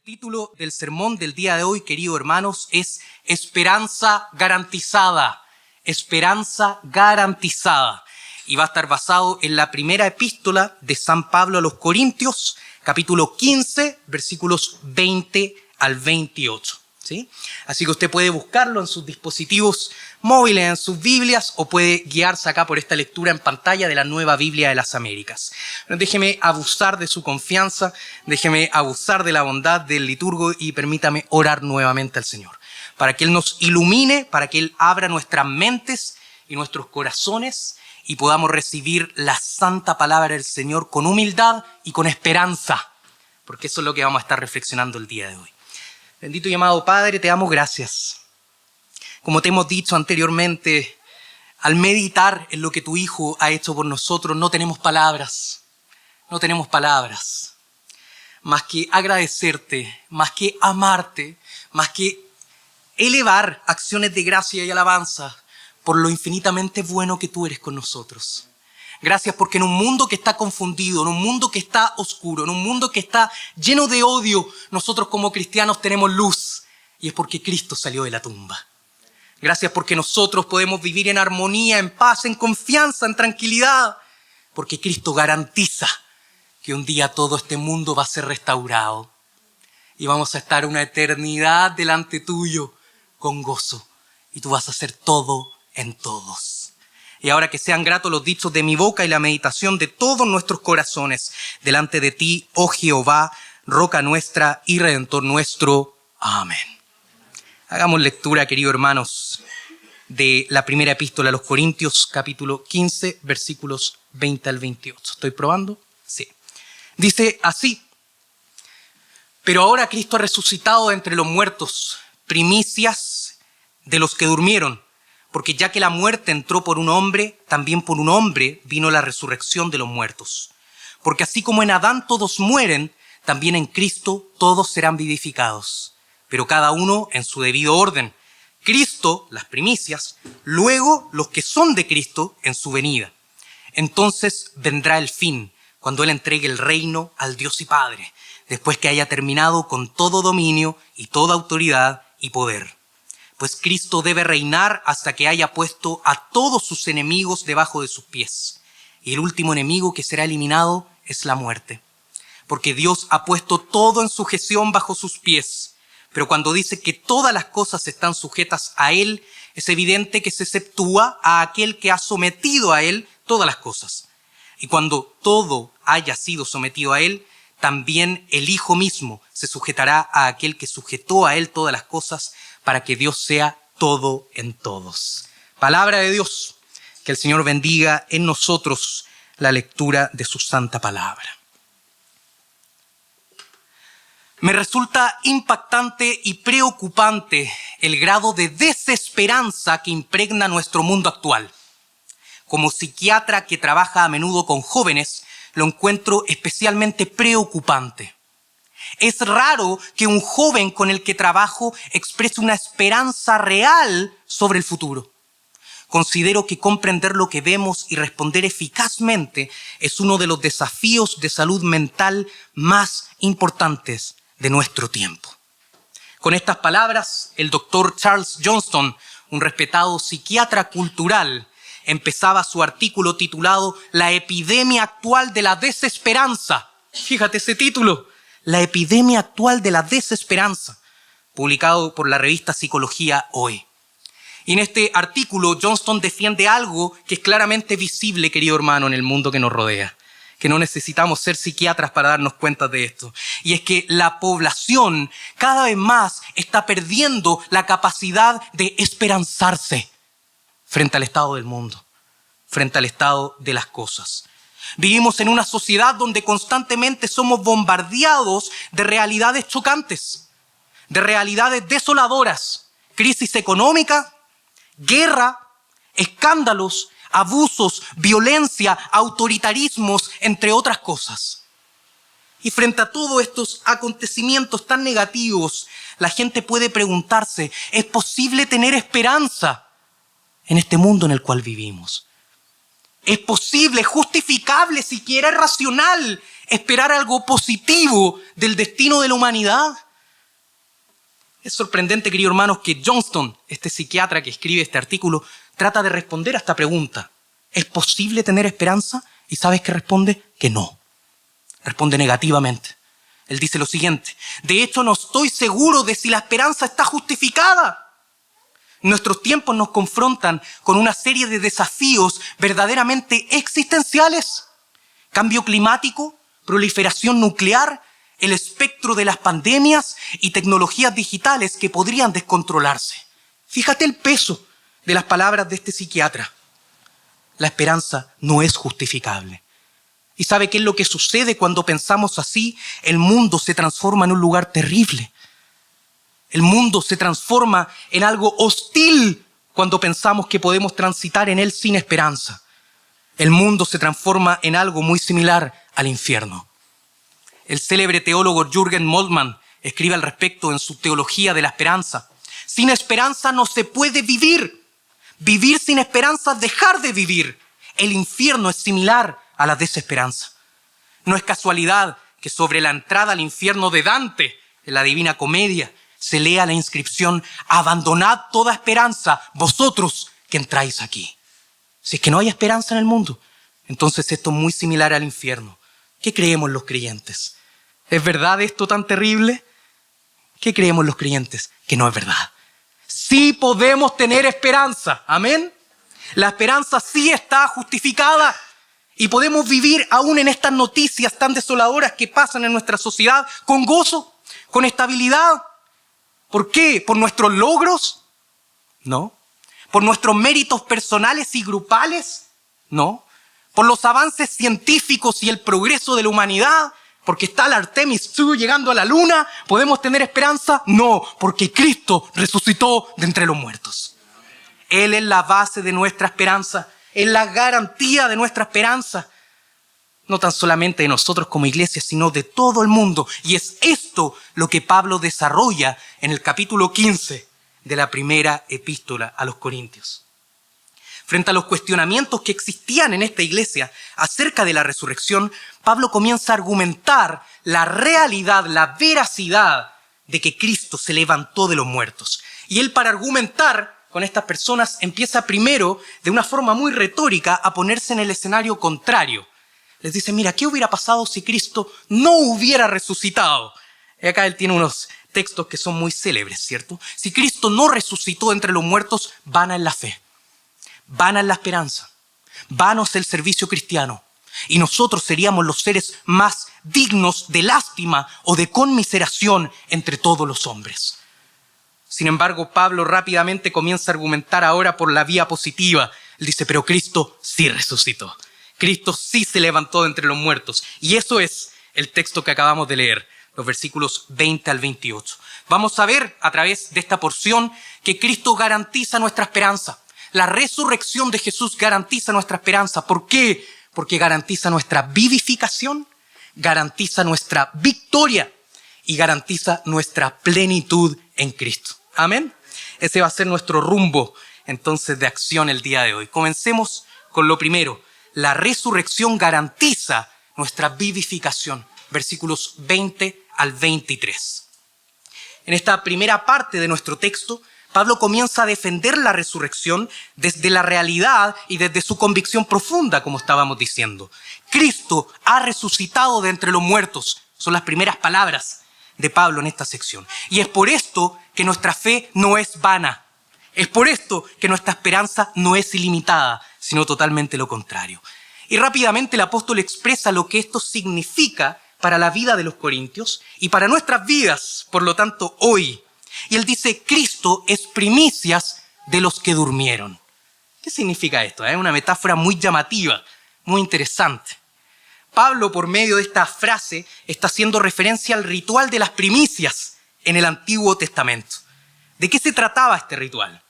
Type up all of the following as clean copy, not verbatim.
título del sermón del día de hoy, queridos hermanos, es Esperanza Garantizada. Esperanza Garantizada. Y va a estar basado en la primera epístola de San Pablo a los Corintios, capítulo 15, versículos 20 al 28. ¿Sí? Así que usted puede buscarlo en sus dispositivos móviles, en sus Biblias, o puede guiarse acá por esta lectura en pantalla de la Nueva Biblia de las Américas. Déjeme abusar de su confianza, déjeme abusar de la bondad del liturgo y permítame orar nuevamente al Señor, para que Él nos ilumine, para que Él abra nuestras mentes y nuestros corazones y podamos recibir la santa palabra del Señor con humildad y con esperanza, porque eso es lo que vamos a estar reflexionando el día de hoy. Bendito y amado Padre, te damos gracias. Como te hemos dicho anteriormente, al meditar en lo que tu Hijo ha hecho por nosotros, no tenemos palabras. No tenemos palabras. Más que agradecerte, más que amarte, más que elevar acciones de gracia y alabanza por lo infinitamente bueno que tú eres con nosotros. Gracias porque en un mundo que está confundido, en un mundo que está oscuro, en un mundo que está lleno de odio, nosotros como cristianos tenemos luz. Y es porque Cristo salió de la tumba. Gracias porque nosotros podemos vivir en armonía, en paz, en confianza, en tranquilidad. Porque Cristo garantiza que un día todo este mundo va a ser restaurado. Y vamos a estar una eternidad delante tuyo con gozo. Y tú vas a hacer todo en todos. Y ahora que sean gratos los dichos de mi boca y la meditación de todos nuestros corazones delante de ti, oh Jehová, roca nuestra y redentor nuestro. Amén. Hagamos lectura, queridos hermanos, de la primera epístola a los Corintios, capítulo 15, versículos 20 al 28. ¿Estoy probando? Sí. Dice así: pero ahora Cristo ha resucitado de entre los muertos, primicias de los que durmieron. Porque ya que la muerte entró por un hombre, también por un hombre vino la resurrección de los muertos. Porque así como en Adán todos mueren, también en Cristo todos serán vivificados. Pero cada uno en su debido orden. Cristo, las primicias, luego los que son de Cristo en su venida. Entonces vendrá el fin, cuando Él entregue el reino al Dios y Padre, después que haya terminado con todo dominio y toda autoridad y poder. Pues Cristo debe reinar hasta que haya puesto a todos sus enemigos debajo de sus pies. Y el último enemigo que será eliminado es la muerte. Porque Dios ha puesto todo en sujeción bajo sus pies. Pero cuando dice que todas las cosas están sujetas a Él, es evidente que se exceptúa a aquel que ha sometido a Él todas las cosas. Y cuando todo haya sido sometido a Él, también el Hijo mismo se sujetará a aquel que sujetó a Él todas las cosas, para que Dios sea todo en todos. Palabra de Dios, que el Señor bendiga en nosotros la lectura de su santa palabra. Me resulta impactante y preocupante el grado de desesperanza que impregna nuestro mundo actual. Como psiquiatra que trabaja a menudo con jóvenes, lo encuentro especialmente preocupante. Es raro que un joven con el que trabajo exprese una esperanza real sobre el futuro. Considero que comprender lo que vemos y responder eficazmente es uno de los desafíos de salud mental más importantes de nuestro tiempo. Con estas palabras, el doctor Charles Johnston, un respetado psiquiatra cultural, empezaba su artículo titulado La epidemia actual de la desesperanza. Fíjate ese título. La epidemia actual de la desesperanza, publicado por la revista Psicología Hoy. Y en este artículo, Johnston defiende algo que es claramente visible, querido hermano, en el mundo que nos rodea, que no necesitamos ser psiquiatras para darnos cuenta de esto. Y es que la población cada vez más está perdiendo la capacidad de esperanzarse frente al estado del mundo, frente al estado de las cosas. Vivimos en una sociedad donde constantemente somos bombardeados de realidades chocantes, de realidades desoladoras, crisis económica, guerra, escándalos, abusos, violencia, autoritarismos, entre otras cosas. Y frente a todos estos acontecimientos tan negativos, la gente puede preguntarse, ¿es posible tener esperanza en este mundo en el cual vivimos? ¿Es posible, justificable, siquiera racional, esperar algo positivo del destino de la humanidad? Es sorprendente, queridos hermanos, que Johnston, este psiquiatra que escribe este artículo, trata de responder a esta pregunta. ¿Es posible tener esperanza? ¿Y sabes qué responde? Que no. Responde negativamente. Él dice lo siguiente: de hecho, no estoy seguro de si la esperanza está justificada. Nuestros tiempos nos confrontan con una serie de desafíos verdaderamente existenciales. Cambio climático, proliferación nuclear, el espectro de las pandemias y tecnologías digitales que podrían descontrolarse. Fíjate el peso de las palabras de este psiquiatra. La esperanza no es justificable. ¿Y sabe qué es lo que sucede cuando pensamos así? El mundo se transforma en un lugar terrible. El mundo se transforma en algo hostil cuando pensamos que podemos transitar en él sin esperanza. El mundo se transforma en algo muy similar al infierno. El célebre teólogo Jürgen Moltmann escribe al respecto en su Teología de la Esperanza. Sin esperanza no se puede vivir. Vivir sin esperanza es dejar de vivir. El infierno es similar a la desesperanza. No es casualidad que sobre la entrada al infierno de Dante, en la Divina Comedia, se lea la inscripción: abandonad toda esperanza, vosotros que entráis aquí. Si es que no hay esperanza en el mundo, entonces esto es muy similar al infierno. ¿Qué creemos los creyentes? ¿Es verdad esto tan terrible? ¿Qué creemos los creyentes? Que no es verdad. Sí podemos tener esperanza. Amén. La esperanza sí está justificada y podemos vivir aún en estas noticias tan desoladoras que pasan en nuestra sociedad con gozo, con estabilidad. ¿Por qué? ¿Por nuestros logros? No. ¿Por nuestros méritos personales y grupales? No. ¿Por los avances científicos y el progreso de la humanidad? ¿Porque está el Artemis II llegando a la luna? ¿Podemos tener esperanza? No, porque Cristo resucitó de entre los muertos. Él es la base de nuestra esperanza, es la garantía de nuestra esperanza. No tan solamente de nosotros como iglesia, sino de todo el mundo. Y es esto lo que Pablo desarrolla en el capítulo 15 de la primera epístola a los Corintios. Frente a los cuestionamientos que existían en esta iglesia acerca de la resurrección, Pablo comienza a argumentar la realidad, la veracidad de que Cristo se levantó de los muertos. Y él, para argumentar con estas personas, empieza primero, de una forma muy retórica, a ponerse en el escenario contrario. Les dice: mira, ¿qué hubiera pasado si Cristo no hubiera resucitado? Y acá él tiene unos textos que son muy célebres, ¿cierto? Si Cristo no resucitó entre los muertos, vana es la fe, vana es la esperanza, vano es el servicio cristiano. Y nosotros seríamos los seres más dignos de lástima o de conmiseración entre todos los hombres. Sin embargo, Pablo rápidamente comienza a argumentar ahora por la vía positiva. Él dice: pero Cristo sí resucitó. Cristo sí se levantó de entre los muertos. Y eso es el texto que acabamos de leer, los versículos 20 al 28. Vamos a ver a través de esta porción que Cristo garantiza nuestra esperanza. La resurrección de Jesús garantiza nuestra esperanza. ¿Por qué? Porque garantiza nuestra vivificación, garantiza nuestra victoria y garantiza nuestra plenitud en Cristo. Amén. Ese va a ser nuestro rumbo entonces de acción el día de hoy. Comencemos con lo primero. La resurrección garantiza nuestra vivificación. Versículos 20 al 23. En esta primera parte de nuestro texto, Pablo comienza a defender la resurrección desde la realidad y desde su convicción profunda, como estábamos diciendo. Cristo ha resucitado de entre los muertos. Son las primeras palabras de Pablo en esta sección. Y es por esto que nuestra fe no es vana. Es por esto que nuestra esperanza no es ilimitada, sino totalmente lo contrario. Y rápidamente el apóstol expresa lo que esto significa para la vida de los corintios y para nuestras vidas, por lo tanto, hoy. Y él dice: Cristo es primicias de los que durmieron. ¿Qué significa esto? Es una metáfora muy llamativa, muy interesante. Pablo, por medio de esta frase, está haciendo referencia al ritual de las primicias en el Antiguo Testamento. ¿De qué se trataba este ritual?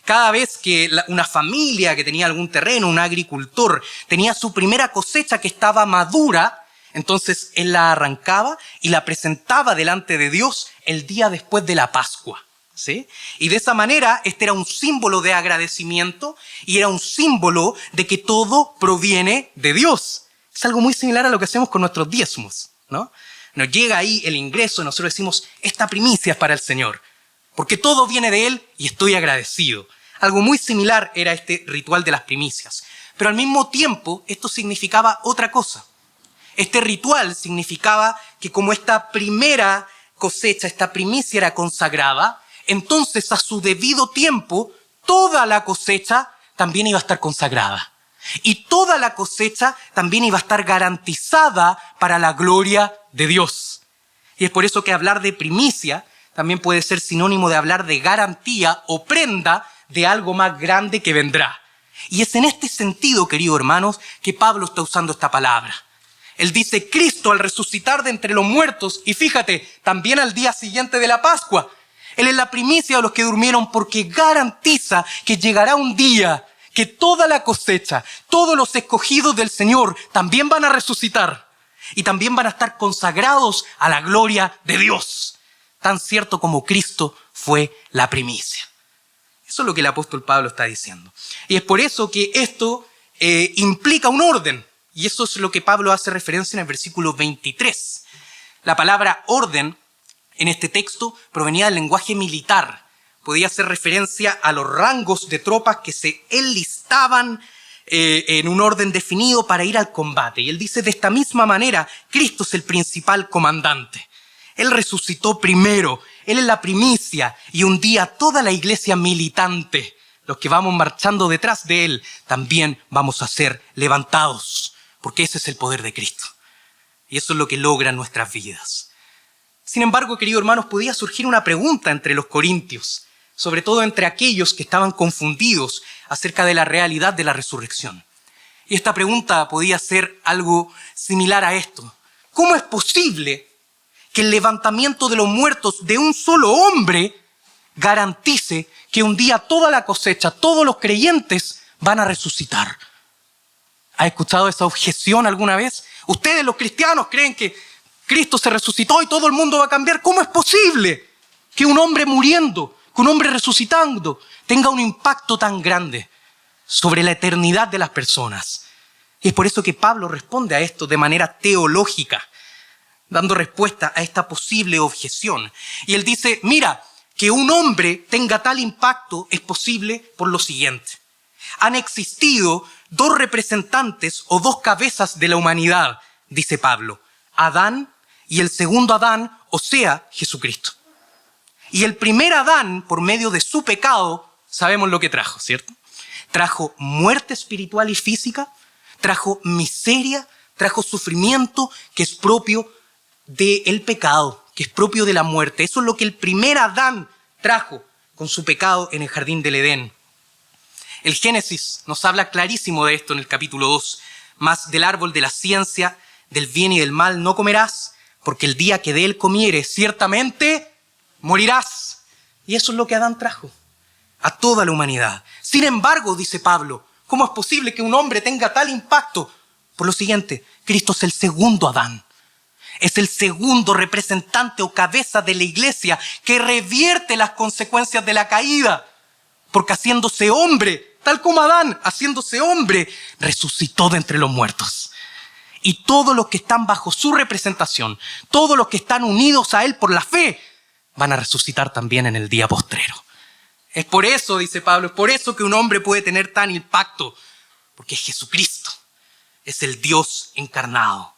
Cada vez que una familia que tenía algún terreno, un agricultor, tenía su primera cosecha que estaba madura, entonces él la arrancaba y la presentaba delante de Dios el día después de la Pascua, ¿sí? Y de esa manera este era un símbolo de agradecimiento y era un símbolo de que todo proviene de Dios. Es algo muy similar a lo que hacemos con nuestros diezmos, ¿no? Nos llega ahí el ingreso y nosotros decimos: esta primicia es para el Señor. porque todo viene de Él y estoy agradecido. Algo muy similar era este ritual de las primicias. Pero al mismo tiempo, esto significaba otra cosa. Este ritual significaba que como esta primera cosecha, esta primicia era consagrada, entonces a su debido tiempo, toda la cosecha también iba a estar consagrada. Y toda la cosecha también iba a estar garantizada para la gloria de Dios. Y es por eso que hablar de primicia también puede ser sinónimo de hablar de garantía o prenda de algo más grande que vendrá. Y es en este sentido, queridos hermanos, que Pablo está usando esta palabra. Él dice, Cristo al resucitar de entre los muertos, y fíjate, también al día siguiente de la Pascua, Él es la primicia de los que durmieron porque garantiza que llegará un día que toda la cosecha, todos los escogidos del Señor también van a resucitar y también van a estar consagrados a la gloria de Dios, tan cierto como Cristo fue la primicia. Eso es lo que el apóstol Pablo está diciendo. Y es por eso que esto implica un orden. Y eso es lo que Pablo hace referencia en el versículo 23. La palabra orden en este texto provenía del lenguaje militar. Podía hacer referencia a los rangos de tropas que se enlistaban en un orden definido para ir al combate. Y él dice, de esta misma manera, Cristo es el principal comandante. Él resucitó primero, Él es la primicia, y un día toda la iglesia militante, los que vamos marchando detrás de Él, también vamos a ser levantados, porque ese es el poder de Cristo. Y eso es lo que logra en nuestras vidas. Sin embargo, queridos hermanos, podía surgir una pregunta entre los corintios, sobre todo entre aquellos que estaban confundidos acerca de la realidad de la resurrección. Y esta pregunta podía ser algo similar a esto. ¿Cómo es posible que el levantamiento de los muertos de un solo hombre garantice que un día toda la cosecha, todos los creyentes van a resucitar? ¿Ha escuchado esa objeción alguna vez? Ustedes los cristianos creen que Cristo se resucitó y todo el mundo va a cambiar. ¿Cómo es posible que un hombre muriendo, que un hombre resucitando tenga un impacto tan grande sobre la eternidad de las personas? Y es por eso que Pablo responde a esto de manera teológica, dando respuesta a esta posible objeción. Y él dice, mira, que un hombre tenga tal impacto es posible por lo siguiente. Han existido dos representantes o dos cabezas de la humanidad, dice Pablo, Adán y el segundo Adán, o sea, Jesucristo. Y el primer Adán, por medio de su pecado, sabemos lo que trajo, ¿cierto? Trajo muerte espiritual y física, trajo miseria, trajo sufrimiento que es propio del pecado, que es propio de la muerte. Eso es lo que el primer Adán trajo con su pecado en el jardín del Edén. El Génesis nos habla clarísimo de esto en el capítulo 2. Mas del árbol de la ciencia, del bien y del mal no comerás, porque el día que de él comieres, ciertamente morirás. Y eso es lo que Adán trajo a toda la humanidad. Sin embargo, dice Pablo, ¿cómo es posible que un hombre tenga tal impacto? Por lo siguiente, Cristo es el segundo Adán. Es el segundo representante o cabeza de la iglesia que revierte las consecuencias de la caída. Porque haciéndose hombre, tal como Adán, haciéndose hombre, resucitó de entre los muertos. Y todos los que están bajo su representación, todos los que están unidos a Él por la fe, van a resucitar también en el día postrero. Es por eso, dice Pablo, es por eso que un hombre puede tener tan impacto. Porque es Jesucristo, es el Dios encarnado.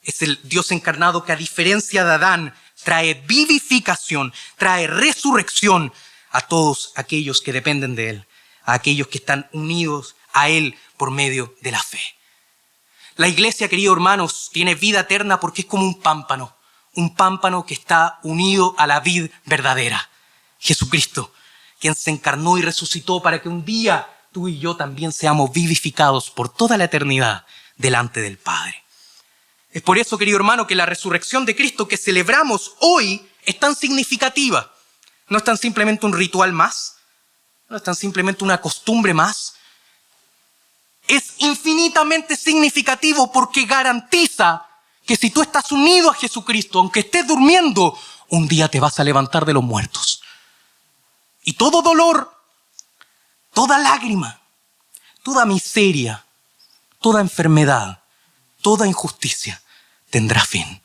Es el Dios encarnado que, a diferencia de Adán, trae vivificación, trae resurrección a todos aquellos que dependen de Él, a aquellos que están unidos a Él por medio de la fe. La iglesia, queridos hermanos, tiene vida eterna porque es como un pámpano que está unido a la vid verdadera, Jesucristo, quien se encarnó y resucitó para que un día tú y yo también seamos vivificados por toda la eternidad delante del Padre. Es por eso, querido hermano, que la resurrección de Cristo que celebramos hoy es tan significativa. No es tan simplemente un ritual más, no es tan simplemente una costumbre más. Es infinitamente significativo porque garantiza que si tú estás unido a Jesucristo, aunque estés durmiendo, un día te vas a levantar de los muertos. Y todo dolor, toda lágrima, toda miseria, toda enfermedad, toda injusticia tendrá fin,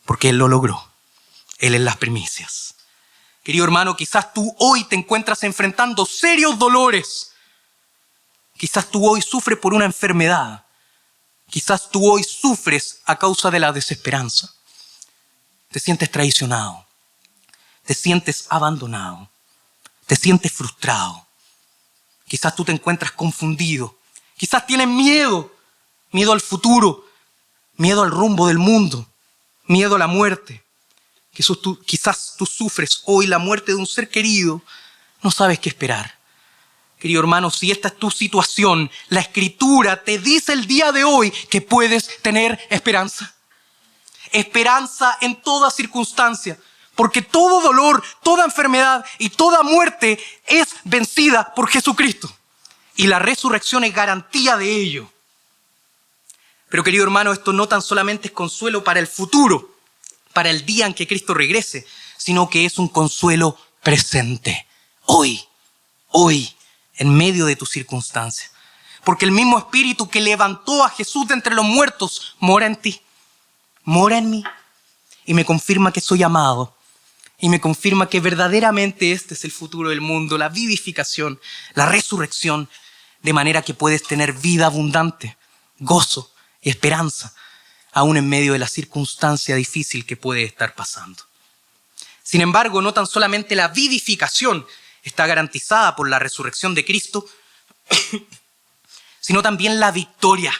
porque Él lo logró. Él es las primicias. Querido hermano, quizás tú hoy te encuentras enfrentando serios dolores. Quizás tú hoy sufres por una enfermedad. Quizás tú hoy sufres a causa de la desesperanza. Te sientes traicionado. Te sientes abandonado. Te sientes frustrado. Quizás tú te encuentras confundido. Quizás tienes miedo. Miedo al futuro. Miedo al rumbo del mundo. Miedo a la muerte. Quizás tú sufres hoy la muerte de un ser querido. No sabes qué esperar. Querido hermano, si esta es tu situación, la Escritura te dice el día de hoy que puedes tener esperanza. Esperanza en toda circunstancia. Porque todo dolor, toda enfermedad y toda muerte es vencida por Jesucristo. Y la resurrección es garantía de ello. Pero querido hermano, esto no tan solamente es consuelo para el futuro, para el día en que Cristo regrese, sino que es un consuelo presente. Hoy, en medio de tus circunstancias. Porque el mismo Espíritu que levantó a Jesús de entre los muertos mora en ti, mora en mí. Y me confirma que soy amado. Y me confirma que verdaderamente este es el futuro del mundo, la vivificación, la resurrección, de manera que puedes tener vida abundante, gozo y esperanza, aún en medio de la circunstancia difícil que puede estar pasando. Sin embargo, no tan solamente la vivificación está garantizada por la resurrección de Cristo, sino también la victoria.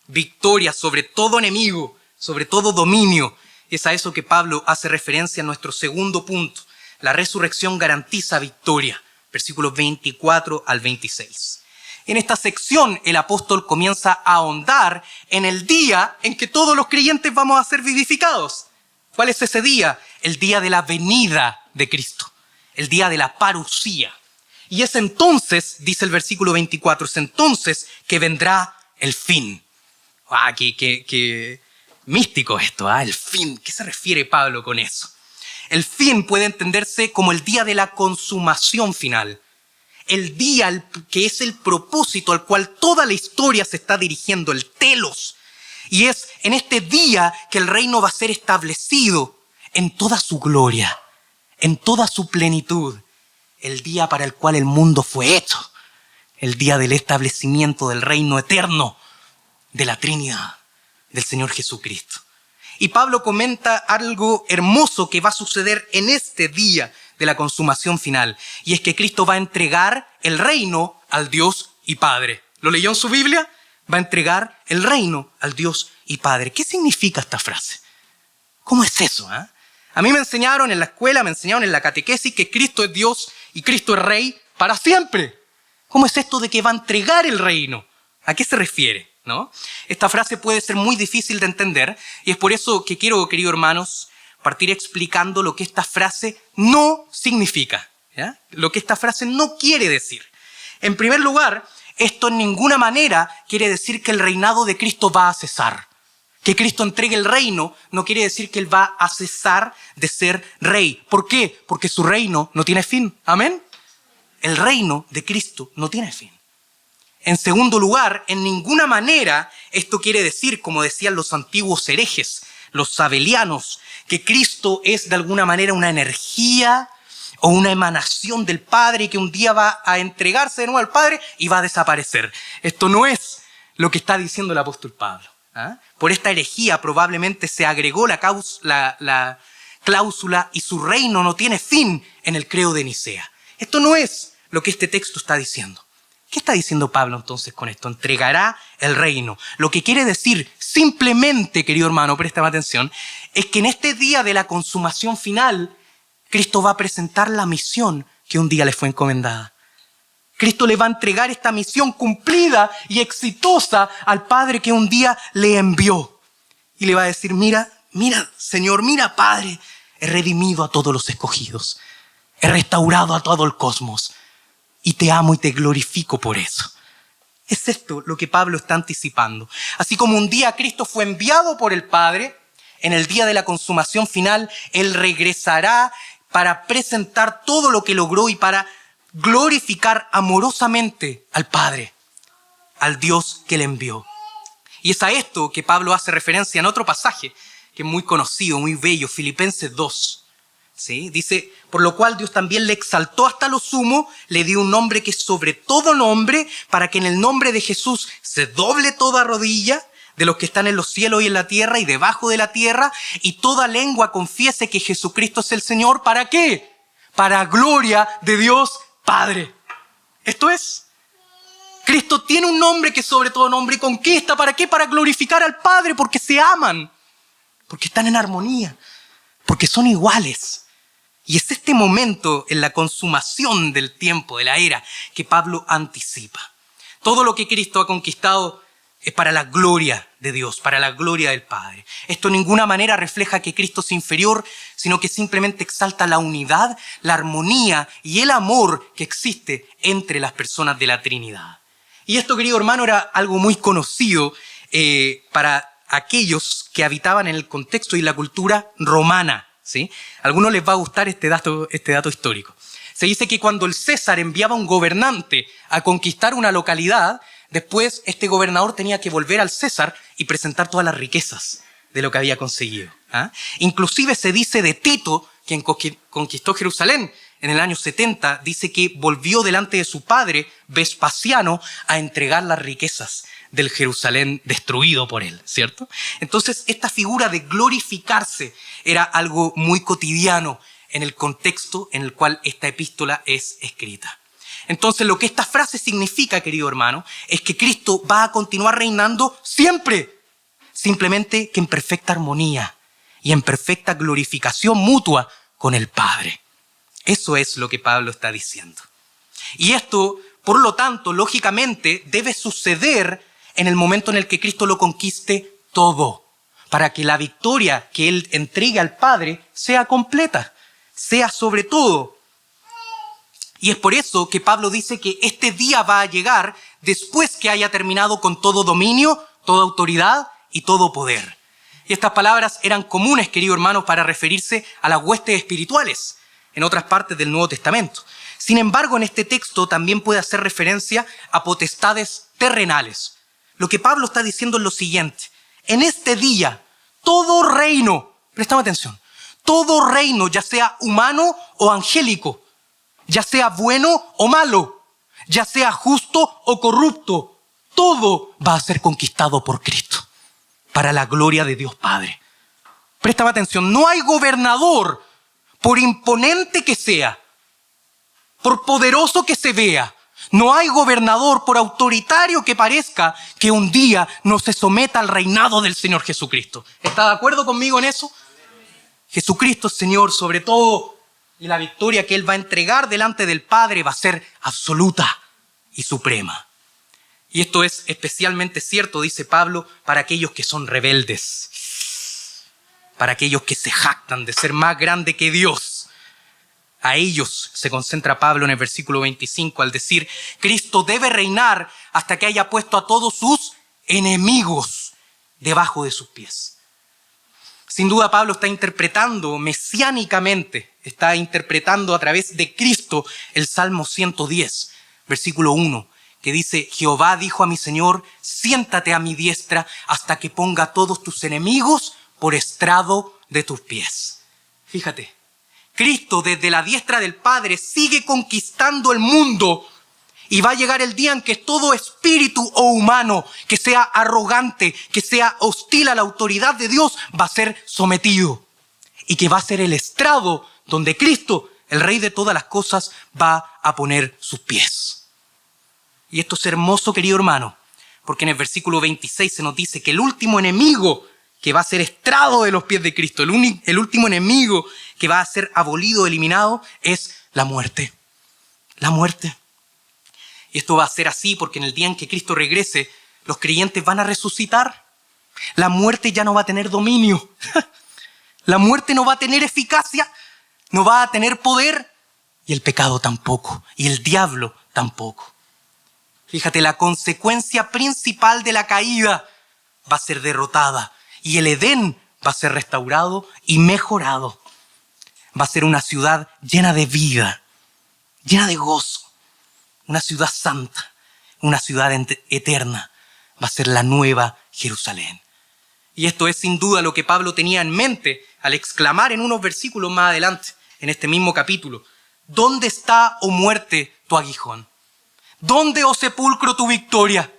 Victoria sobre todo enemigo, sobre todo dominio. Es a eso que Pablo hace referencia en nuestro segundo punto. La resurrección garantiza victoria. Versículos 24 al 26. En esta sección el apóstol comienza a ahondar en el día en que todos los creyentes vamos a ser vivificados. ¿Cuál es ese día? El día de la venida de Cristo. El día de la parusía. Y es entonces, dice el versículo 24, es entonces que vendrá el fin. Qué místico esto, el fin. ¿Qué se refiere Pablo con eso? El fin puede entenderse como el día de la consumación final. El día que es el propósito al cual toda la historia se está dirigiendo, el telos. Y es en este día que el reino va a ser establecido en toda su gloria, en toda su plenitud. El día para el cual el mundo fue hecho. El día del establecimiento del reino eterno de la Trinidad, del Señor Jesucristo. Y Pablo comenta algo hermoso que va a suceder en este día de la consumación final. Y es que Cristo va a entregar el reino al Dios y Padre. ¿Lo leyó en su Biblia? Va a entregar el reino al Dios y Padre. ¿Qué significa esta frase? ¿Cómo es eso? A mí me enseñaron en la escuela, me enseñaron en la catequesis que Cristo es Dios y Cristo es Rey para siempre. ¿Cómo es esto de que va a entregar el reino? ¿A qué se refiere? ¿No? Esta frase puede ser muy difícil de entender y es por eso que quiero, queridos hermanos, partir explicando lo que esta frase no significa, ¿ya? Lo que esta frase no quiere decir. En primer lugar, esto en ninguna manera quiere decir que el reinado de Cristo va a cesar. Que Cristo entregue el reino no quiere decir que Él va a cesar de ser rey. ¿Por qué? Porque su reino no tiene fin. ¿Amén? El reino de Cristo no tiene fin. En segundo lugar, en ninguna manera esto quiere decir, como decían los antiguos herejes, los sabelianos, que Cristo es de alguna manera una energía o una emanación del Padre y que un día va a entregarse de nuevo al Padre y va a desaparecer. Esto no es lo que está diciendo el apóstol Pablo. Por esta herejía probablemente se agregó la cláusula y su reino no tiene fin en el credo de Nicea. Esto no es lo que este texto está diciendo. ¿Qué está diciendo Pablo entonces con esto? Entregará el reino. Lo que quiere decir simplemente, querido hermano, préstame atención, es que en este día de la consumación final, Cristo va a presentar la misión que un día le fue encomendada. Cristo le va a entregar esta misión cumplida y exitosa al Padre que un día le envió. Y le va a decir, mira, Señor, mira, Padre, he redimido a todos los escogidos. He restaurado a todo el cosmos. Y te amo y te glorifico por eso. Es esto lo que Pablo está anticipando. Así como un día Cristo fue enviado por el Padre, en el día de la consumación final, Él regresará para presentar todo lo que logró y para glorificar amorosamente al Padre, al Dios que le envió. Y es a esto que Pablo hace referencia en otro pasaje que es muy conocido, muy bello, Filipenses 2. ¿sí? Dice, por lo cual Dios también le exaltó hasta lo sumo, le dio un nombre que es sobre todo nombre, para que en el nombre de Jesús se doble toda rodilla de los que están en los cielos y en la tierra y debajo de la tierra, y toda lengua confiese que Jesucristo es el Señor. ¿Para qué? Para gloria de Dios Padre. Esto es, Cristo tiene un nombre que es sobre todo nombre y conquista. ¿Para qué? Para glorificar al Padre, porque se aman, porque están en armonía, porque son iguales. Y es este momento en la consumación del tiempo, de la era, que Pablo anticipa. Todo lo que Cristo ha conquistado es para la gloria de Dios, para la gloria del Padre. Esto en ninguna manera refleja que Cristo es inferior, sino que simplemente exalta la unidad, la armonía y el amor que existe entre las personas de la Trinidad. Y esto, querido hermano, era algo muy conocido para aquellos que habitaban en el contexto y la cultura romana, ¿sí? A algunos les va a gustar este dato histórico. Se dice que cuando el César enviaba un gobernante a conquistar una localidad, después este gobernador tenía que volver al César y presentar todas las riquezas de lo que había conseguido. Inclusive se dice de Tito, quien conquistó Jerusalén en el año 70, dice que volvió delante de su padre, Vespasiano, a entregar las riquezas del Jerusalén destruido por él, ¿cierto? Entonces, esta figura de glorificarse era algo muy cotidiano en el contexto en el cual esta epístola es escrita. Entonces, lo que esta frase significa, querido hermano, es que Cristo va a continuar reinando siempre, simplemente que en perfecta armonía y en perfecta glorificación mutua con el Padre. Eso es lo que Pablo está diciendo. Y esto, por lo tanto, lógicamente debe suceder en el momento en el que Cristo lo conquiste todo, para que la victoria que Él entregue al Padre sea completa, sea sobre todo. Y es por eso que Pablo dice que este día va a llegar después que haya terminado con todo dominio, toda autoridad y todo poder. Y estas palabras eran comunes, queridos hermanos, para referirse a las huestes espirituales en otras partes del Nuevo Testamento. Sin embargo, en este texto también puede hacer referencia a potestades terrenales. Lo que Pablo está diciendo es lo siguiente: en este día, todo reino, prestame atención, todo reino, ya sea humano o angélico, ya sea bueno o malo, ya sea justo o corrupto, todo va a ser conquistado por Cristo, para la gloria de Dios Padre. Préstame atención, no hay gobernador, por imponente que sea, por poderoso que se vea, no hay gobernador, por autoritario que parezca, que un día no se someta al reinado del Señor Jesucristo. ¿Está de acuerdo conmigo en eso? Jesucristo es Señor sobre todo, y la victoria que Él va a entregar delante del Padre va a ser absoluta y suprema. Y esto es especialmente cierto, dice Pablo, para aquellos que son rebeldes, para aquellos que se jactan de ser más grande que Dios. A ellos se concentra Pablo en el versículo 25 al decir: Cristo debe reinar hasta que haya puesto a todos sus enemigos debajo de sus pies. Sin duda Pablo está interpretando mesiánicamente, está interpretando a través de Cristo el Salmo 110, versículo 1, que dice: Jehová dijo a mi Señor, siéntate a mi diestra hasta que ponga a todos tus enemigos por estrado de tus pies. Fíjate, Cristo desde la diestra del Padre sigue conquistando el mundo, y va a llegar el día en que todo espíritu o humano que sea arrogante, que sea hostil a la autoridad de Dios, va a ser sometido, y que va a ser el estrado donde Cristo, el Rey de todas las cosas, va a poner sus pies. Y esto es hermoso, querido hermano, porque en el versículo 26 se nos dice que el último enemigo que va a ser estrado de los pies de Cristo, el último enemigo que va a ser abolido, eliminado, es la muerte. La muerte. Y esto va a ser así porque en el día en que Cristo regrese, los creyentes van a resucitar. La muerte ya no va a tener dominio. La muerte no va a tener eficacia, no va a tener poder, y el pecado tampoco, y el diablo tampoco. Fíjate, la consecuencia principal de la caída va a ser derrotada, y el Edén va a ser restaurado y mejorado. Va a ser una ciudad llena de vida, llena de gozo, una ciudad santa, una ciudad eterna. Va a ser la nueva Jerusalén. Y esto es sin duda lo que Pablo tenía en mente al exclamar en unos versículos más adelante, en este mismo capítulo, ¿dónde está, oh muerte, tu aguijón? ¿Dónde, oh sepulcro, tu victoria?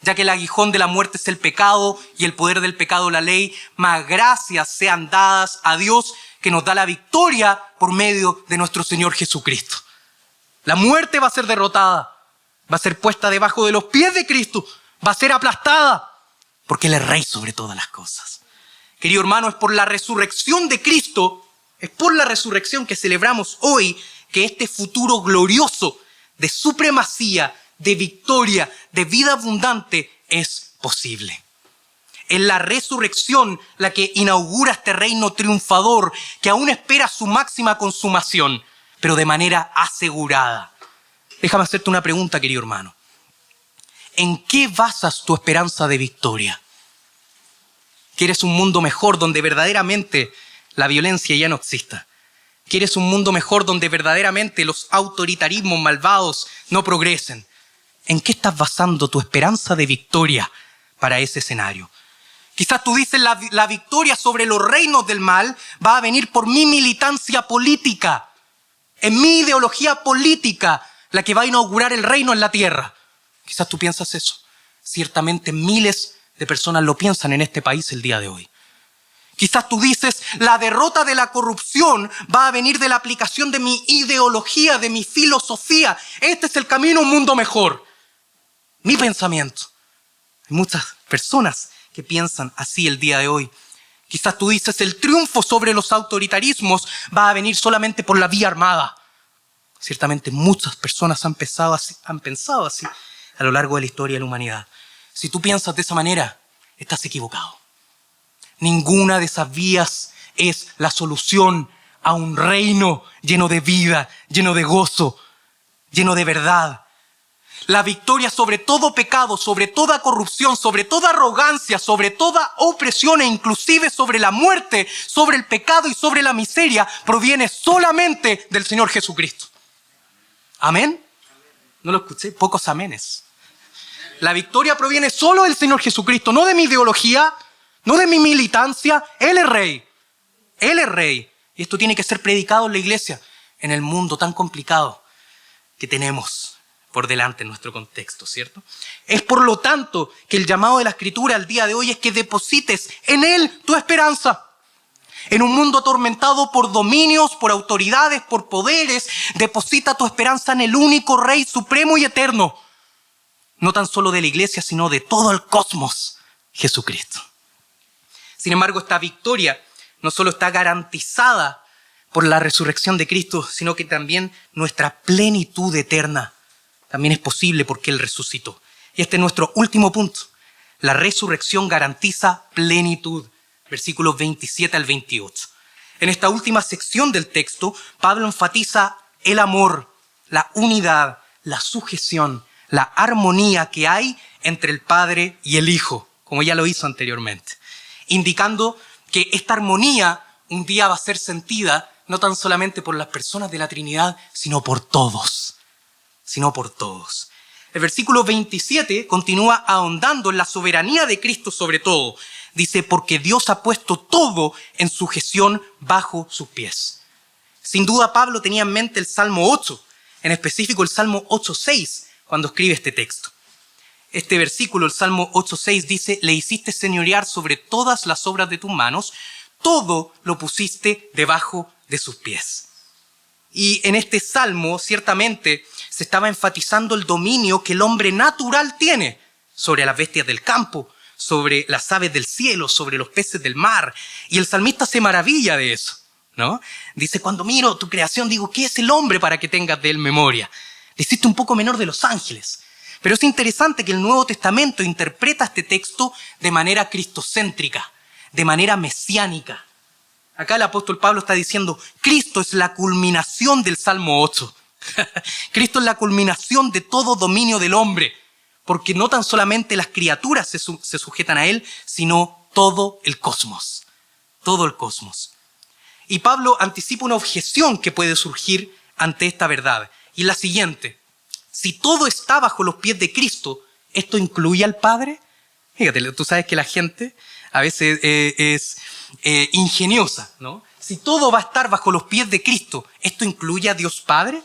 Ya que el aguijón de la muerte es el pecado y el poder del pecado la ley, mas gracias sean dadas a Dios que nos da la victoria por medio de nuestro Señor Jesucristo. La muerte va a ser derrotada, va a ser puesta debajo de los pies de Cristo, va a ser aplastada, porque Él es Rey sobre todas las cosas. Querido hermano, es por la resurrección de Cristo, es por la resurrección que celebramos hoy, que este futuro glorioso de supremacía, de victoria, de vida abundante es posible. Es la resurrección la que inaugura este reino triunfador que aún espera su máxima consumación, pero de manera asegurada. Déjame hacerte una pregunta, querido hermano. ¿En qué basas tu esperanza de victoria? ¿Quieres un mundo mejor donde verdaderamente la violencia ya no exista? ¿Quieres un mundo mejor donde verdaderamente los autoritarismos malvados no progresen? ¿En qué estás basando tu esperanza de victoria para ese escenario? Quizás tú dices la victoria sobre los reinos del mal va a venir por mi militancia política, en mi ideología política, la que va a inaugurar el reino en la tierra. Quizás tú piensas eso. Ciertamente miles de personas lo piensan en este país el día de hoy. Quizás tú dices, la derrota de la corrupción va a venir de la aplicación de mi ideología, de mi filosofía. Este es el camino a un mundo mejor. Mi pensamiento. Hay muchas personas que piensan así el día de hoy. Quizás tú dices, el triunfo sobre los autoritarismos va a venir solamente por la vía armada. Ciertamente muchas personas han pensado así a lo largo de la historia de la humanidad. Si tú piensas de esa manera, estás equivocado. Ninguna de esas vías es la solución a un reino lleno de vida, lleno de gozo, lleno de verdad. La victoria sobre todo pecado, sobre toda corrupción, sobre toda arrogancia, sobre toda opresión e inclusive sobre la muerte, sobre el pecado y sobre la miseria proviene solamente del Señor Jesucristo. ¿Amén? No lo escuché, pocos amenes. La victoria proviene solo del Señor Jesucristo, no de mi ideología, no de mi militancia. Él es Rey. Él es Rey. Y esto tiene que ser predicado en la iglesia, en el mundo tan complicado que tenemos por delante en nuestro contexto, ¿cierto? Es por lo tanto que el llamado de la Escritura al día de hoy es que deposites en Él tu esperanza. En un mundo atormentado por dominios, por autoridades, por poderes, deposita tu esperanza en el único Rey supremo y eterno. No tan solo de la iglesia, sino de todo el cosmos, Jesucristo. Sin embargo, esta victoria no solo está garantizada por la resurrección de Cristo, sino que también nuestra plenitud eterna también es posible porque Él resucitó. Y este es nuestro último punto. La resurrección garantiza plenitud. Versículos 27 al 28. En esta última sección del texto, Pablo enfatiza el amor, la unidad, la sujeción, la armonía que hay entre el Padre y el Hijo, como ya lo hizo anteriormente, indicando que esta armonía un día va a ser sentida no tan solamente por las personas de la Trinidad, sino por todos. El versículo 27 continúa ahondando en la soberanía de Cristo sobre todo. Dice, porque Dios ha puesto todo en sujeción bajo sus pies. Sin duda Pablo tenía en mente el Salmo 8, en específico el Salmo 8:6, cuando escribe este texto. Este versículo, el Salmo 8:6, dice, le hiciste señorear sobre todas las obras de tus manos, todo lo pusiste debajo de sus pies. Y en este salmo, ciertamente, se estaba enfatizando el dominio que el hombre natural tiene sobre las bestias del campo, sobre las aves del cielo, sobre los peces del mar. Y el salmista se maravilla de eso, ¿no? Dice, cuando miro tu creación, digo, ¿qué es el hombre para que tengas de él memoria? Le hiciste un poco menor de los ángeles. Pero es interesante que el Nuevo Testamento interpreta este texto de manera cristocéntrica, de manera mesiánica. Acá el apóstol Pablo está diciendo, Cristo es la culminación del Salmo 8. Cristo es la culminación de todo dominio del hombre, porque no tan solamente las criaturas se sujetan a Él, sino todo el cosmos. Todo el cosmos. Y Pablo anticipa una objeción que puede surgir ante esta verdad. Y la siguiente, si todo está bajo los pies de Cristo, ¿esto incluye al Padre? Fíjate, tú sabes que la gente a veces es ingeniosa, ¿no? si todo va a estar bajo los pies de Cristo, ¿esto incluye a Dios Padre?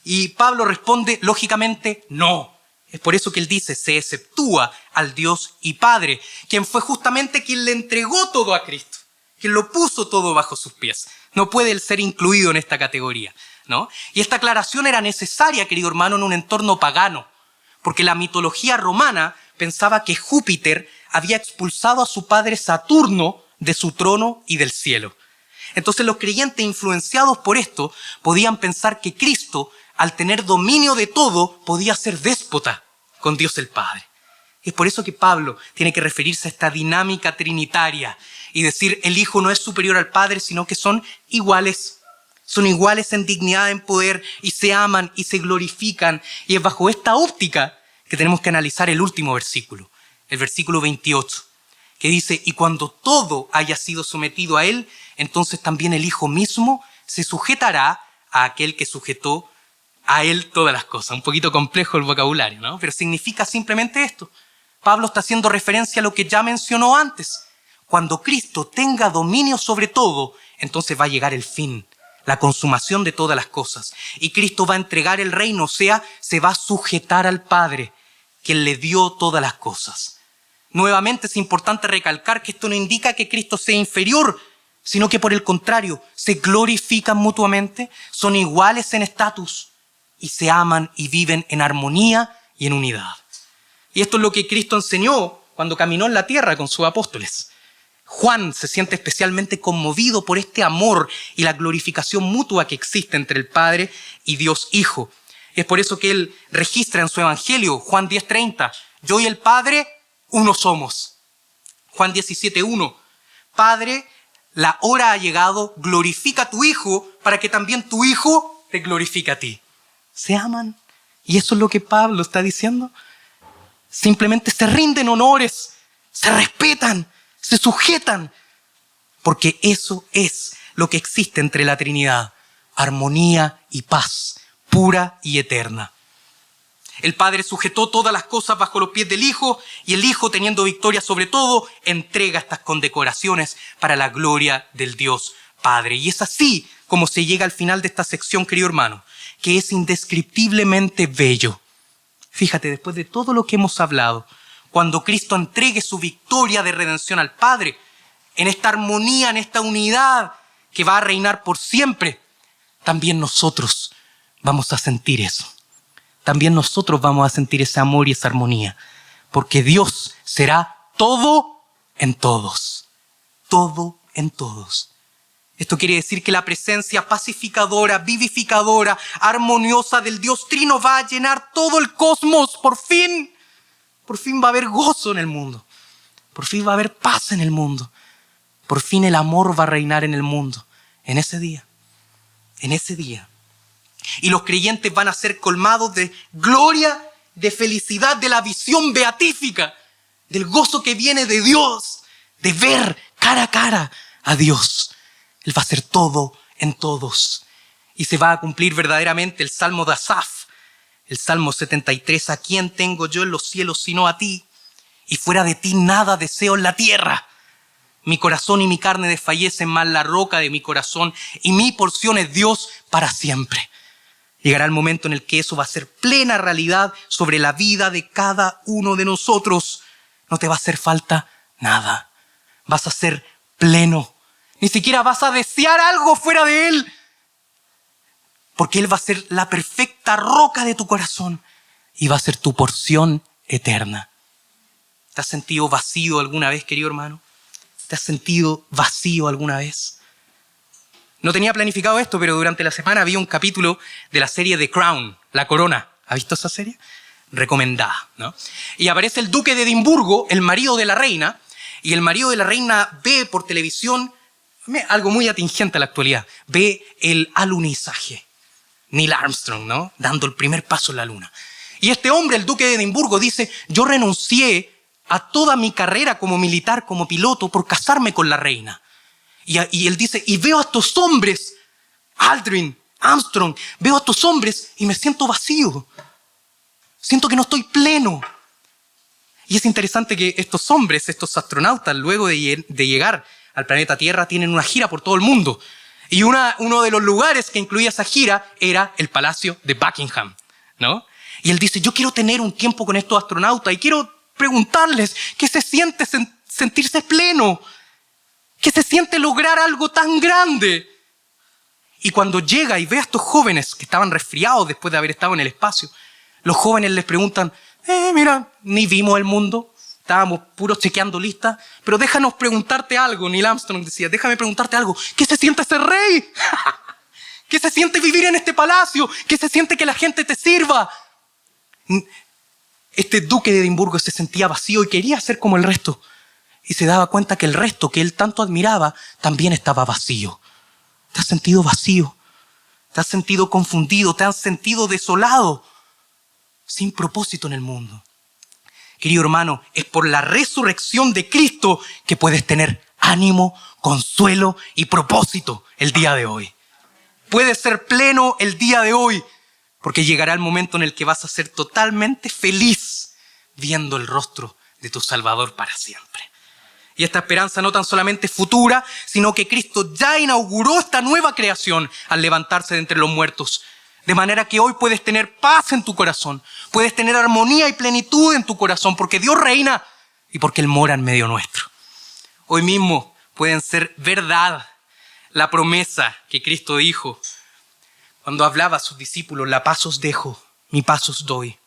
Y Pablo responde, lógicamente, no. Es por eso que él dice, se exceptúa al Dios y Padre, quien fue justamente quien le entregó todo a Cristo, quien lo puso todo bajo sus pies. No puede él ser incluido en esta categoría, ¿no? Y esta aclaración era necesaria, querido hermano, en un entorno pagano, porque la mitología romana pensaba que Júpiter había expulsado a su padre Saturno de su trono y del cielo. Entonces los creyentes influenciados por esto podían pensar que Cristo, al tener dominio de todo, podía ser déspota con Dios el Padre. Es por eso que Pablo tiene que referirse a esta dinámica trinitaria y decir el Hijo no es superior al Padre, sino que son iguales. Son iguales en dignidad, en poder, y se aman y se glorifican. Y es bajo esta óptica que tenemos que analizar el último versículo, el versículo 28, que dice, y cuando todo haya sido sometido a Él, entonces también el Hijo mismo se sujetará a aquel que sujetó a Él todas las cosas. Un poquito complejo el vocabulario, ¿no? Pero significa simplemente esto. Pablo está haciendo referencia a lo que ya mencionó antes. Cuando Cristo tenga dominio sobre todo, entonces va a llegar el fin, la consumación de todas las cosas. Y Cristo va a entregar el reino, o sea, se va a sujetar al Padre, quien le dio todas las cosas. Nuevamente es importante recalcar que esto no indica que Cristo sea inferior, sino que por el contrario, se glorifican mutuamente, son iguales en estatus y se aman y viven en armonía y en unidad. Y esto es lo que Cristo enseñó cuando caminó en la tierra con sus apóstoles. Juan se siente especialmente conmovido por este amor y la glorificación mutua que existe entre el Padre y Dios Hijo. Y es por eso que él registra en su evangelio, Juan 10:30, yo y el Padre, uno somos. Juan 17:1, Padre, la hora ha llegado, glorifica a tu Hijo para que también tu Hijo te glorifique a ti. Se aman. Y eso es lo que Pablo está diciendo. Simplemente se rinden honores, se respetan, se sujetan, porque eso es lo que existe entre la Trinidad, armonía y paz, pura y eterna. El Padre sujetó todas las cosas bajo los pies del Hijo y el Hijo, teniendo victoria sobre todo, entrega estas condecoraciones para la gloria del Dios Padre. Y es así como se llega al final de esta sección, querido hermano, que es indescriptiblemente bello. Fíjate, después de todo lo que hemos hablado, cuando Cristo entregue su victoria de redención al Padre, en esta armonía, en esta unidad que va a reinar por siempre, también nosotros vamos a sentir eso. También nosotros vamos a sentir ese amor y esa armonía, porque Dios será todo en todos. Todo en todos. Esto quiere decir que la presencia pacificadora, vivificadora, armoniosa del Dios Trino va a llenar todo el cosmos, por fin. Por fin va a haber gozo en el mundo. Por fin va a haber paz en el mundo. Por fin el amor va a reinar en el mundo. En ese día. En ese día. Y los creyentes van a ser colmados de gloria, de felicidad, de la visión beatífica, del gozo que viene de Dios, de ver cara a cara a Dios. Él va a ser todo en todos. Y se va a cumplir verdaderamente el Salmo de Asaf, el Salmo 73, ¿a quién tengo yo en los cielos sino a ti? Y fuera de ti nada deseo en la tierra. Mi corazón y mi carne desfallecen, mas la roca de mi corazón y mi porción es Dios para siempre. Llegará el momento en el que eso va a ser plena realidad sobre la vida de cada uno de nosotros. No te va a hacer falta nada. Vas a ser pleno. Ni siquiera vas a desear algo fuera de Él. Porque Él va a ser la perfecta roca de tu corazón y va a ser tu porción eterna. ¿Te has sentido vacío alguna vez, querido hermano? ¿Te has sentido vacío alguna vez? No tenía planificado esto, pero durante la semana vi un capítulo de la serie The Crown, La Corona. ¿Ha visto esa serie? Recomendada, ¿no? Y aparece el duque de Edimburgo, el marido de la reina, y el marido de la reina ve por televisión algo muy atingente a la actualidad. Ve el alunizaje. Neil Armstrong, ¿no? Dando el primer paso en la luna. Y este hombre, el duque de Edimburgo, dice, yo renuncié a toda mi carrera como militar, como piloto, por casarme con la reina. Y él dice, y veo a estos hombres, Aldrin, Armstrong, veo a estos hombres y me siento vacío. Siento que no estoy pleno. Y es interesante que estos hombres, estos astronautas, luego de llegar al planeta Tierra, tienen una gira por todo el mundo. Y uno de los lugares que incluía esa gira era el Palacio de Buckingham, ¿no? Y él dice, yo quiero tener un tiempo con estos astronautas y quiero preguntarles qué se siente sentirse pleno, qué se siente lograr algo tan grande. Y cuando llega y ve a estos jóvenes que estaban resfriados después de haber estado en el espacio, los jóvenes les preguntan, mira, ni vimos el mundo, estábamos puros chequeando listas, pero déjanos preguntarte algo. Neil Armstrong decía, déjame preguntarte algo. ¿Qué se siente ser rey? ¿Qué se siente vivir en este palacio? ¿Qué se siente que la gente te sirva? Este duque de Edimburgo se sentía vacío y quería ser como el resto. Y se daba cuenta que el resto que él tanto admiraba también estaba vacío. ¿Te has sentido vacío? ¿Te has sentido confundido? ¿Te has sentido desolado? Sin propósito en el mundo. Querido hermano, es por la resurrección de Cristo que puedes tener ánimo, consuelo y propósito el día de hoy. Puedes ser pleno el día de hoy, porque llegará el momento en el que vas a ser totalmente feliz viendo el rostro de tu Salvador para siempre. Y esta esperanza no tan solamente futura, sino que Cristo ya inauguró esta nueva creación al levantarse de entre los muertos. De manera que hoy puedes tener paz en tu corazón, puedes tener armonía y plenitud en tu corazón, porque Dios reina y porque Él mora en medio nuestro. Hoy mismo pueden ser verdad la promesa que Cristo dijo cuando hablaba a sus discípulos, la paz os dejo, mi paz os doy.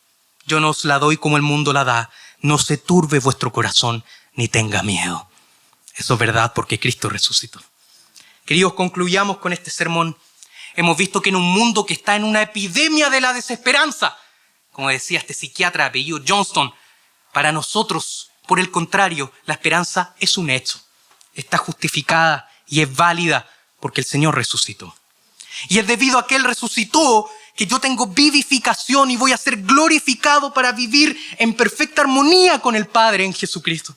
Yo no os la doy como el mundo la da, no se turbe vuestro corazón ni tenga miedo. Eso es verdad porque Cristo resucitó. Queridos, concluyamos con este sermón. Hemos visto que en un mundo que está en una epidemia de la desesperanza, como decía este psiquiatra de apellido Johnston, para nosotros, por el contrario, la esperanza es un hecho. Está justificada y es válida porque el Señor resucitó. Y es debido a que Él resucitó que yo tengo vivificación y voy a ser glorificado para vivir en perfecta armonía con el Padre en Jesucristo.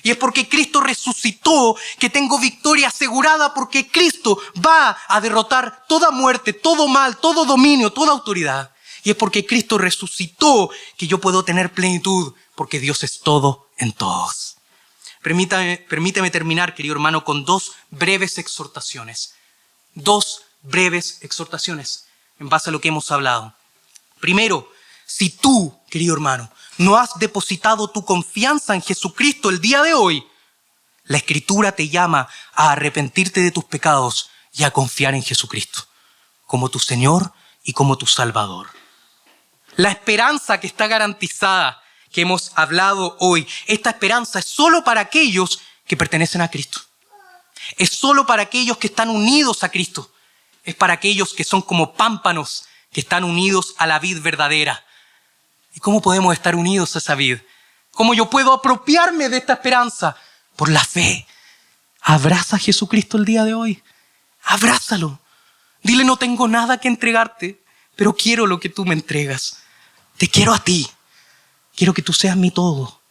Y es porque Cristo resucitó que tengo victoria asegurada, porque Cristo va a derrotar toda muerte, todo mal, todo dominio, toda autoridad. Y es porque Cristo resucitó que yo puedo tener plenitud, porque Dios es todo en todos. Permíteme terminar, querido hermano, con dos breves exhortaciones. Dos breves exhortaciones en base a lo que hemos hablado. Primero, si tú, querido hermano, no has depositado tu confianza en Jesucristo el día de hoy, la Escritura te llama a arrepentirte de tus pecados y a confiar en Jesucristo como tu Señor y como tu Salvador. La esperanza que está garantizada, que hemos hablado hoy, esta esperanza es solo para aquellos que pertenecen a Cristo. Es solo para aquellos que están unidos a Cristo. Es para aquellos que son como pámpanos que están unidos a la vid verdadera. ¿Y cómo podemos estar unidos a esa vid? ¿Cómo yo puedo apropiarme de esta esperanza? Por la fe. Abraza a Jesucristo el día de hoy. Abrázalo. Dile, no tengo nada que entregarte, pero quiero lo que tú me entregas. Te quiero a ti. Quiero que tú seas mi todo.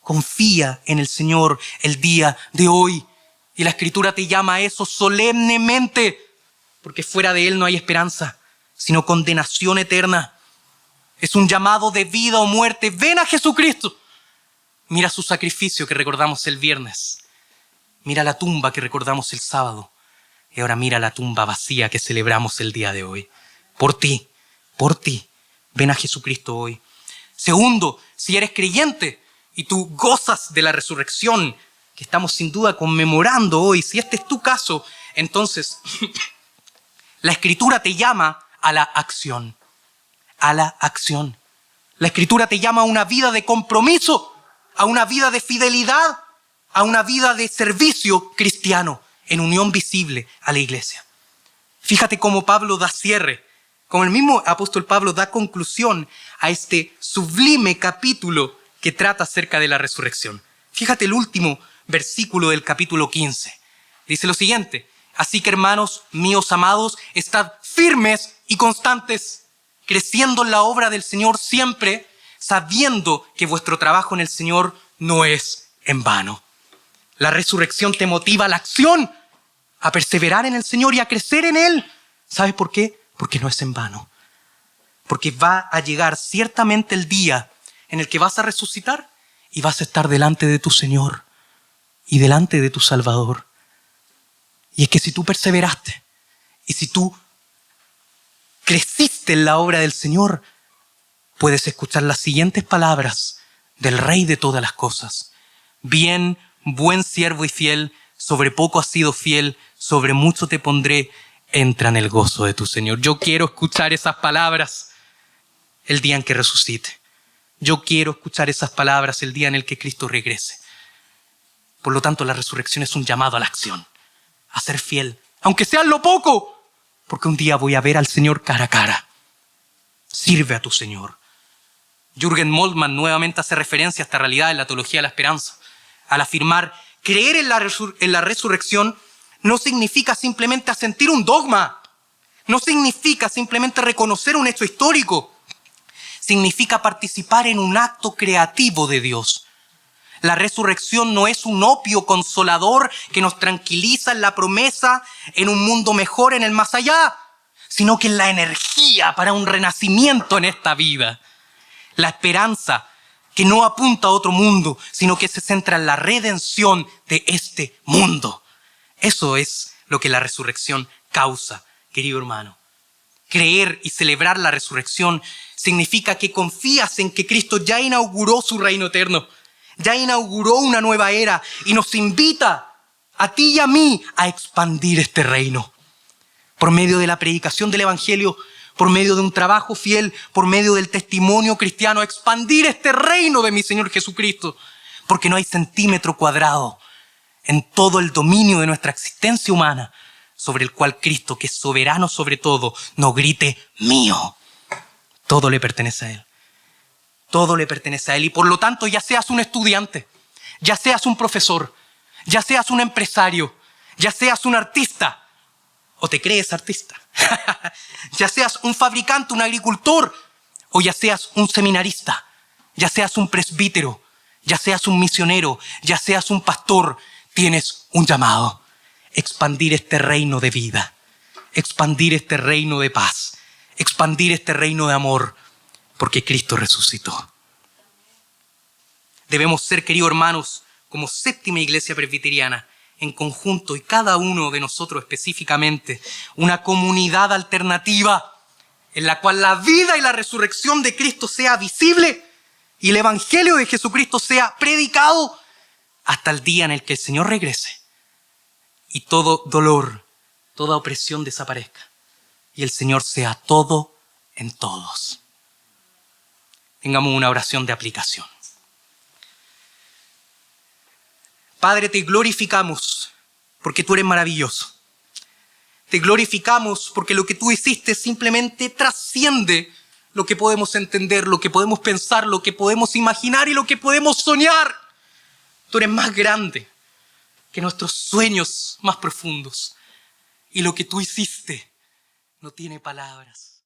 Confía en el Señor el día de hoy. Y la Escritura te llama a eso solemnemente, porque fuera de Él no hay esperanza, sino condenación eterna. Es un llamado de vida o muerte. Ven a Jesucristo. Mira su sacrificio que recordamos el viernes. Mira la tumba que recordamos el sábado. Y ahora mira la tumba vacía que celebramos el día de hoy. Por ti. Ven a Jesucristo hoy. Segundo, si eres creyente y tú gozas de la resurrección que estamos sin duda conmemorando hoy, si este es tu caso, entonces la Escritura te llama a la acción. A la acción. La Escritura te llama a una vida de compromiso, a una vida de fidelidad, a una vida de servicio cristiano en unión visible a la iglesia. Fíjate cómo Pablo da cierre, como el mismo apóstol Pablo da conclusión a este sublime capítulo que trata acerca de la resurrección. Fíjate el último versículo del capítulo 15. Dice lo siguiente: así que, hermanos míos amados, estad firmes y constantes, creciendo en la obra del Señor siempre, sabiendo que vuestro trabajo en el Señor no es en vano. La resurrección te motiva a la acción, a perseverar en el Señor y a crecer en Él. ¿Sabes por qué? Porque no es en vano. Porque va a llegar ciertamente el día en el que vas a resucitar y vas a estar delante de tu Señor y delante de tu Salvador. Y es que si tú perseveraste y si tú creciste en la obra del Señor, puedes escuchar las siguientes palabras del Rey de todas las cosas. Bien, buen siervo y fiel, sobre poco has sido fiel, sobre mucho te pondré, entra en el gozo de tu Señor. Yo quiero escuchar esas palabras el día en que resucite. Yo quiero escuchar esas palabras el día en el que Cristo regrese. Por lo tanto, la resurrección es un llamado a la acción, a ser fiel, aunque sea en lo poco, porque un día voy a ver al Señor cara a cara. Sirve a tu Señor. Jürgen Moltmann nuevamente hace referencia a esta realidad en la teología de la esperanza, al afirmar: creer en la resurrección no significa simplemente asentir un dogma, no significa simplemente reconocer un hecho histórico, significa participar en un acto creativo de Dios. La resurrección no es un opio consolador que nos tranquiliza en la promesa en un mundo mejor en el más allá, sino que es la energía para un renacimiento en esta vida. La esperanza que no apunta a otro mundo, sino que se centra en la redención de este mundo. Eso es lo que la resurrección causa, querido hermano. Creer y celebrar la resurrección significa que confías en que Cristo ya inauguró su reino eterno, ya inauguró una nueva era y nos invita a ti y a mí a expandir este reino. Por medio de la predicación del Evangelio, por medio de un trabajo fiel, por medio del testimonio cristiano, a expandir este reino de mi Señor Jesucristo. Porque no hay centímetro cuadrado en todo el dominio de nuestra existencia humana sobre el cual Cristo, que es soberano sobre todo, no grite mío. Todo le pertenece a Él. Todo le pertenece a Él y por lo tanto, ya seas un estudiante, ya seas un profesor, ya seas un empresario, ya seas un artista o te crees artista, ya seas un fabricante, un agricultor o ya seas un seminarista, ya seas un presbítero, ya seas un misionero, ya seas un pastor, tienes un llamado: expandir este reino de vida, expandir este reino de paz, expandir este reino de amor. Porque Cristo resucitó. Debemos ser, queridos hermanos, como séptima iglesia presbiteriana, en conjunto y cada uno de nosotros específicamente, una comunidad alternativa en la cual la vida y la resurrección de Cristo sea visible y el Evangelio de Jesucristo sea predicado hasta el día en el que el Señor regrese y todo dolor, toda opresión desaparezca y el Señor sea todo en todos. Tengamos una oración de aplicación. Padre, te glorificamos porque tú eres maravilloso. Te glorificamos porque lo que tú hiciste simplemente trasciende lo que podemos entender, lo que podemos pensar, lo que podemos imaginar y lo que podemos soñar. Tú eres más grande que nuestros sueños más profundos. Y lo que tú hiciste no tiene palabras.